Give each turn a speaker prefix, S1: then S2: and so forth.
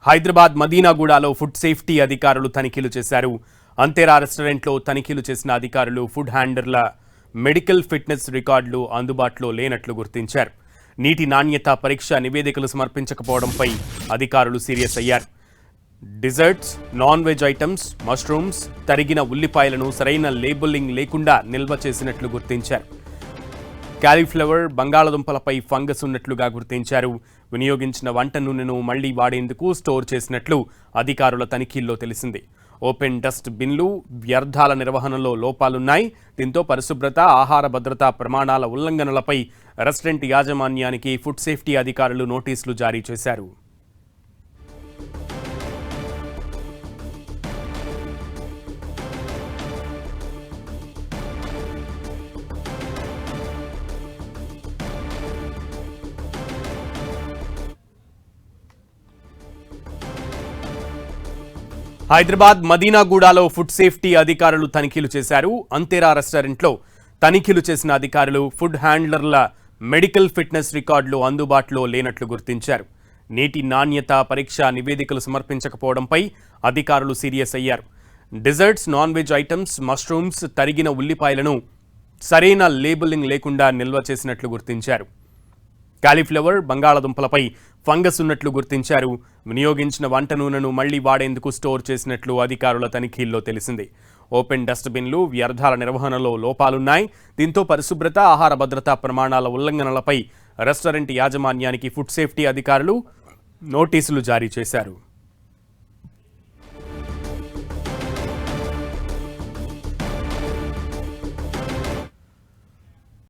S1: Hyderabad మదీనాగూడలో food safety అధికారులు తనిఖీలు చేశారు. అంతేరా రెస్టారెంట్లో తనిఖీలు చేసిన అధికారులు ఫుడ్ హ్యాండర్ల మెడికల్ ఫిట్నెస్ రికార్డులు అందుబాటులో లేనట్లు గుర్తించారు. నీటి నాణ్యత పరీక్ష నివేదికలు సమర్పించకపోవడంపై అధికారులు సీరియస్ అయ్యారు. Desserts, non veg items, mushrooms, తరిగిన ఉల్లిపాయలను సరైన లేబులింగ్ లేకుండా నిల్వ చేసినట్లు గుర్తించారు. కాలీఫ్లవర్, బంగాళదుంపలపై ఫంగస్ ఉన్నట్లుగా గుర్తించారు. వినియోగించిన వంట నూనెను మళ్లీ వాడేందుకు స్టోర్ చేసినట్లు అధికారుల తనిఖీల్లో తెలిసింది. ఓపెన్ డస్ట్ బిన్లు, వ్యర్థాల నిర్వహణలో లోపాలున్నాయి. దీంతో పరిశుభ్రత, ఆహార భద్రతా ప్రమాణాల ఉల్లంఘనలపై రెస్టారెంట్ యాజమాన్యానికి ఫుడ్ సేఫ్టీ అధికారులు నోటీసులు జారీ చేశారు. హైదరాబాద్ మదీనాగూడలో ఫుడ్ సేఫ్టీ అధికారులు తనిఖీలు చేశారు. అంతేరా రెస్టారెంట్లో తనిఖీలు చేసిన అధికారులు ఫుడ్ హ్యాండ్లర్ల మెడికల్ ఫిట్నెస్ రికార్డులు అందుబాటులో లేనట్లు గుర్తించారు. నీటి నాణ్యత పరీక్ష నివేదికలు సమర్పించకపోవడంపై అధికారులు సీరియస్ అయ్యారు. Desserts, non veg items, mushrooms, తరిగిన ఉల్లిపాయలను సరైన లేబులింగ్ లేకుండా నిల్వ చేసినట్లు గుర్తించారు. కాలీఫ్లవర్, బంగాళదుంపలపై ఫంగస్ ఉన్నట్లు గుర్తించారు. వినియోగించిన వంట నూనెను మళ్లీ వాడేందుకు స్టోర్ చేసినట్లు అధికారుల తనిఖీల్లో తెలిసింది. ఓపెన్ డస్ట్బిన్లు, వ్యర్థాల నిర్వహణలో లోపాలున్నాయి. దీంతో పరిశుభ్రత, ఆహార భద్రతా ప్రమాణాల ఉల్లంఘనలపై రెస్టారెంట్ యాజమాన్యానికి ఫుడ్ సేఫ్టీ అధికారులు నోటీసులు జారీ చేశారు.